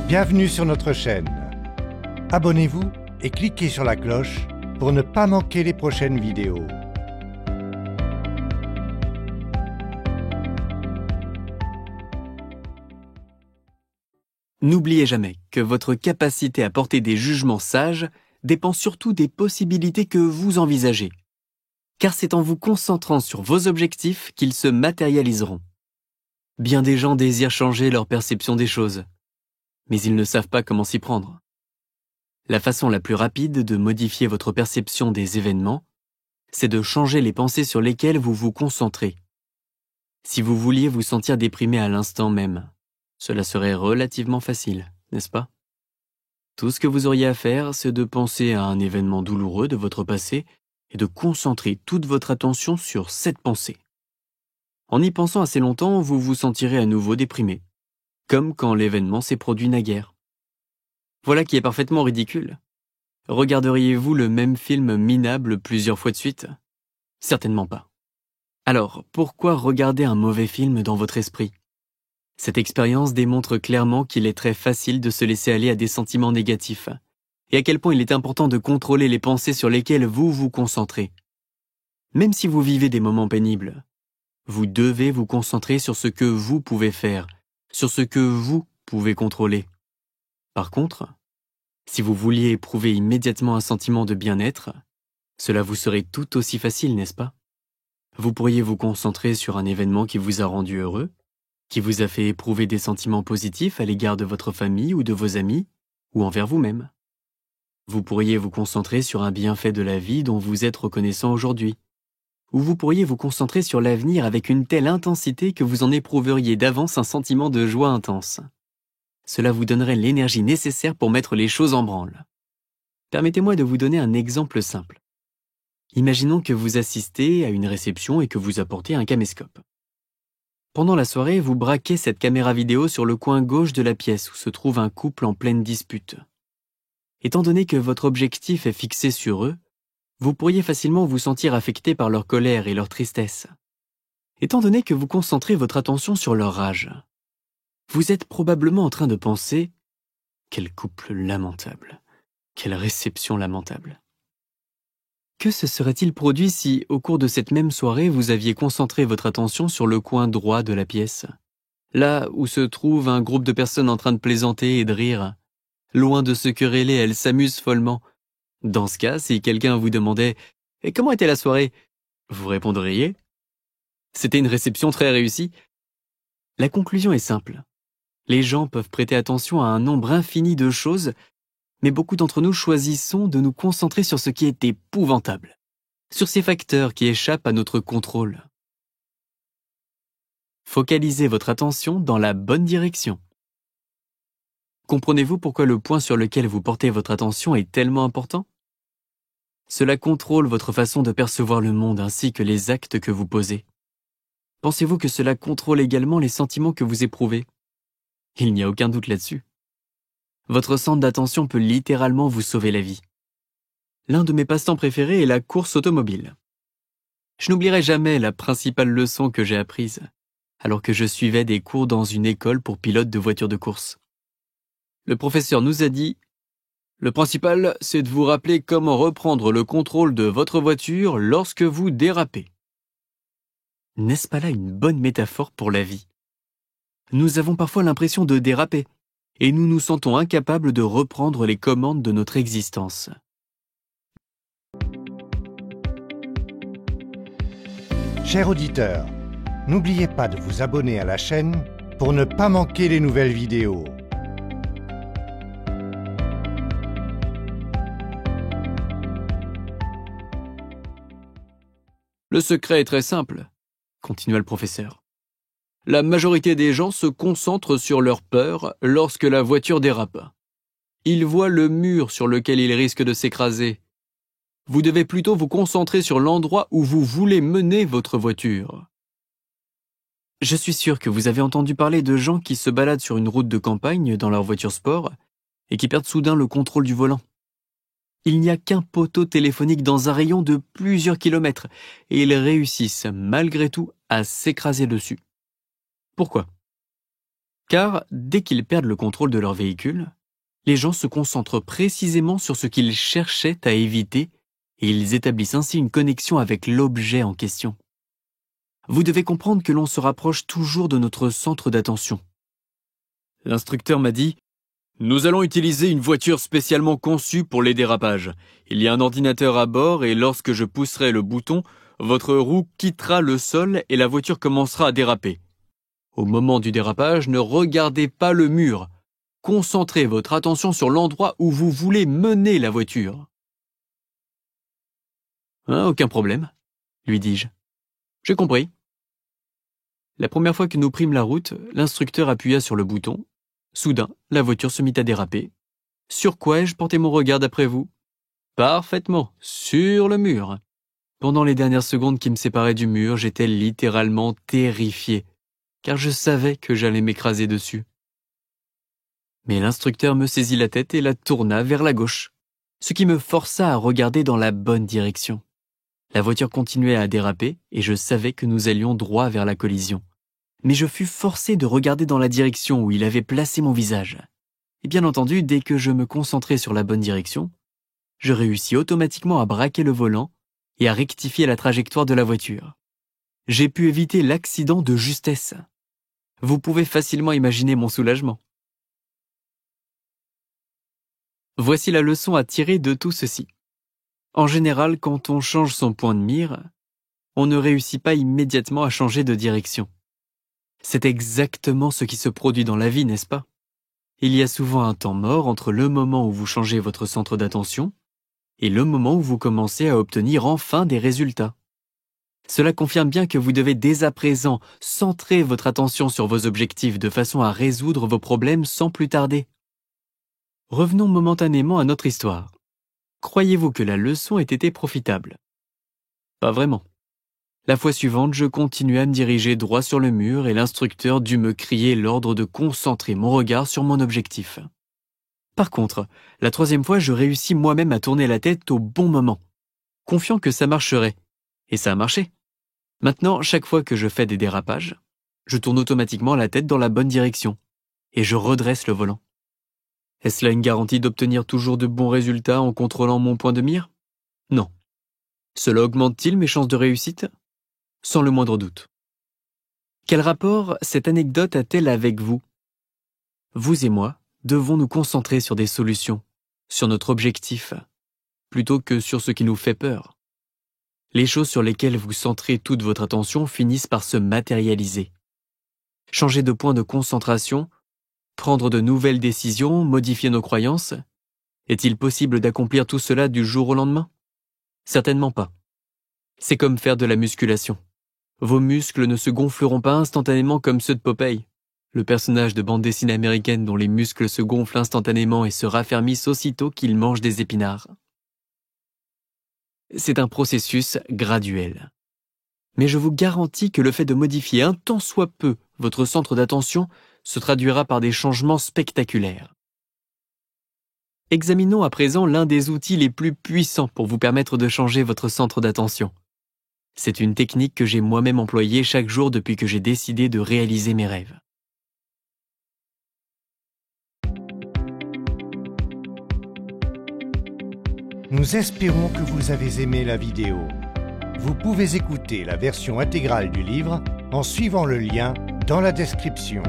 Bienvenue sur notre chaîne. Abonnez-vous et cliquez sur la cloche pour ne pas manquer les prochaines vidéos. N'oubliez jamais que votre capacité à porter des jugements sages dépend surtout des possibilités que vous envisagez. Car c'est en vous concentrant sur vos objectifs qu'ils se matérialiseront. Bien des gens désirent changer leur perception des choses, mais ils ne savent pas comment s'y prendre. La façon la plus rapide de modifier votre perception des événements, c'est de changer les pensées sur lesquelles vous vous concentrez. Si vous vouliez vous sentir déprimé à l'instant même, cela serait relativement facile, n'est-ce pas? Tout ce que vous auriez à faire, c'est de penser à un événement douloureux de votre passé et de concentrer toute votre attention sur cette pensée. En y pensant assez longtemps, vous vous sentirez à nouveau déprimé, comme quand l'événement s'est produit naguère. Voilà qui est parfaitement ridicule. Regarderiez-vous le même film minable plusieurs fois de suite? Certainement pas. Alors, pourquoi regarder un mauvais film dans votre esprit? Cette expérience démontre clairement qu'il est très facile de se laisser aller à des sentiments négatifs, et à quel point il est important de contrôler les pensées sur lesquelles vous vous concentrez. Même si vous vivez des moments pénibles, vous devez vous concentrer sur ce que vous pouvez faire, sur ce que vous pouvez contrôler. Par contre, si vous vouliez éprouver immédiatement un sentiment de bien-être, cela vous serait tout aussi facile, n'est-ce pas? Vous pourriez vous concentrer sur un événement qui vous a rendu heureux, qui vous a fait éprouver des sentiments positifs à l'égard de votre famille ou de vos amis, ou envers vous-même. Vous pourriez vous concentrer sur un bienfait de la vie dont vous êtes reconnaissant aujourd'hui. Ou vous pourriez vous concentrer sur l'avenir avec une telle intensité que vous en éprouveriez d'avance un sentiment de joie intense. Cela vous donnerait l'énergie nécessaire pour mettre les choses en branle. Permettez-moi de vous donner un exemple simple. Imaginons que vous assistez à une réception et que vous apportez un caméscope. Pendant la soirée, vous braquez cette caméra vidéo sur le coin gauche de la pièce où se trouve un couple en pleine dispute. Étant donné que votre objectif est fixé sur eux, vous pourriez facilement vous sentir affecté par leur colère et leur tristesse. Étant donné que vous concentrez votre attention sur leur rage, vous êtes probablement en train de penser « Quel couple lamentable, quelle réception lamentable ». Que se serait-il produit si, au cours de cette même soirée, vous aviez concentré votre attention sur le coin droit de la pièce, là où se trouve un groupe de personnes en train de plaisanter et de rire? Loin de se quereller, elles s'amusent follement. Dans ce cas, si quelqu'un vous demandait « Et comment était la soirée ?» vous répondriez « C'était une réception très réussie ». La conclusion est simple. Les gens peuvent prêter attention à un nombre infini de choses, mais beaucoup d'entre nous choisissons de nous concentrer sur ce qui est épouvantable, sur ces facteurs qui échappent à notre contrôle. Focalisez votre attention dans la bonne direction. Comprenez-vous pourquoi le point sur lequel vous portez votre attention est tellement important? Cela contrôle votre façon de percevoir le monde ainsi que les actes que vous posez. Pensez-vous que cela contrôle également les sentiments que vous éprouvez? Il n'y a aucun doute là-dessus. Votre centre d'attention peut littéralement vous sauver la vie. L'un de mes passe-temps préférés est la course automobile. Je n'oublierai jamais la principale leçon que j'ai apprise, alors que je suivais des cours dans une école pour pilote de voitures de course. Le professeur nous a dit « Le principal, c'est de vous rappeler comment reprendre le contrôle de votre voiture lorsque vous dérapez. » N'est-ce pas là une bonne métaphore pour la vie? Nous avons parfois l'impression de déraper, et nous nous sentons incapables de reprendre les commandes de notre existence. Chers auditeurs, n'oubliez pas de vous abonner à la chaîne pour ne pas manquer les nouvelles vidéos. Le secret est très simple, continua le professeur. La majorité des gens se concentrent sur leur peur lorsque la voiture dérape. Ils voient le mur sur lequel ils risquent de s'écraser. Vous devez plutôt vous concentrer sur l'endroit où vous voulez mener votre voiture. Je suis sûr que vous avez entendu parler de gens qui se baladent sur une route de campagne dans leur voiture sport et qui perdent soudain le contrôle du volant. Il n'y a qu'un poteau téléphonique dans un rayon de plusieurs kilomètres et ils réussissent malgré tout à s'écraser dessus. Pourquoi? Car dès qu'ils perdent le contrôle de leur véhicule, les gens se concentrent précisément sur ce qu'ils cherchaient à éviter et ils établissent ainsi une connexion avec l'objet en question. Vous devez comprendre que l'on se rapproche toujours de notre centre d'attention. L'instructeur m'a dit « Nous allons utiliser une voiture spécialement conçue pour les dérapages. Il y a un ordinateur à bord et lorsque je pousserai le bouton, votre roue quittera le sol et la voiture commencera à déraper. Au moment du dérapage, ne regardez pas le mur. Concentrez votre attention sur l'endroit où vous voulez mener la voiture. » « Aucun problème, lui dis-je. J'ai compris. La première fois que nous prîmes la route, l'instructeur appuya sur le bouton. Soudain, la voiture se mit à déraper. Sur quoi ai-je porté mon regard d'après vous? Parfaitement, sur le mur. Pendant les dernières secondes qui me séparaient du mur, j'étais littéralement terrifié, car je savais que j'allais m'écraser dessus. Mais l'instructeur me saisit la tête et la tourna vers la gauche, ce qui me força à regarder dans la bonne direction. La voiture continuait à déraper et je savais que nous allions droit vers la collision. Mais je fus forcé de regarder dans la direction où il avait placé mon visage. Et bien entendu, dès que je me concentrais sur la bonne direction, je réussis automatiquement à braquer le volant et à rectifier la trajectoire de la voiture. J'ai pu éviter l'accident de justesse. Vous pouvez facilement imaginer mon soulagement. Voici la leçon à tirer de tout ceci. En général, quand on change son point de mire, on ne réussit pas immédiatement à changer de direction. C'est exactement ce qui se produit dans la vie, n'est-ce pas? Il y a souvent un temps mort entre le moment où vous changez votre centre d'attention et le moment où vous commencez à obtenir enfin des résultats. Cela confirme bien que vous devez dès à présent centrer votre attention sur vos objectifs de façon à résoudre vos problèmes sans plus tarder. Revenons momentanément à notre histoire. Croyez-vous que la leçon ait été profitable? Pas vraiment. La fois suivante, je continuai à me diriger droit sur le mur et l'instructeur dut me crier l'ordre de concentrer mon regard sur mon objectif. Par contre, la troisième fois, je réussis moi-même à tourner la tête au bon moment, confiant que ça marcherait. Et ça a marché. Maintenant, chaque fois que je fais des dérapages, je tourne automatiquement la tête dans la bonne direction et je redresse le volant. Est-ce là une garantie d'obtenir toujours de bons résultats en contrôlant mon point de mire? Non. Cela augmente-t-il mes chances de réussite? Sans le moindre doute. Quel rapport cette anecdote a-t-elle avec vous? Vous et moi devons nous concentrer sur des solutions, sur notre objectif, plutôt que sur ce qui nous fait peur. Les choses sur lesquelles vous centrez toute votre attention finissent par se matérialiser. Changer de point de concentration, prendre de nouvelles décisions, modifier nos croyances, est-il possible d'accomplir tout cela du jour au lendemain? Certainement pas. C'est comme faire de la musculation. Vos muscles ne se gonfleront pas instantanément comme ceux de Popeye, le personnage de bande dessinée américaine dont les muscles se gonflent instantanément et se raffermissent aussitôt qu'il mange des épinards. C'est un processus graduel. Mais je vous garantis que le fait de modifier un tant soit peu votre centre d'attention se traduira par des changements spectaculaires. Examinons à présent l'un des outils les plus puissants pour vous permettre de changer votre centre d'attention. C'est une technique que j'ai moi-même employée chaque jour depuis que j'ai décidé de réaliser mes rêves. Nous espérons que vous avez aimé la vidéo. Vous pouvez écouter la version intégrale du livre en suivant le lien dans la description.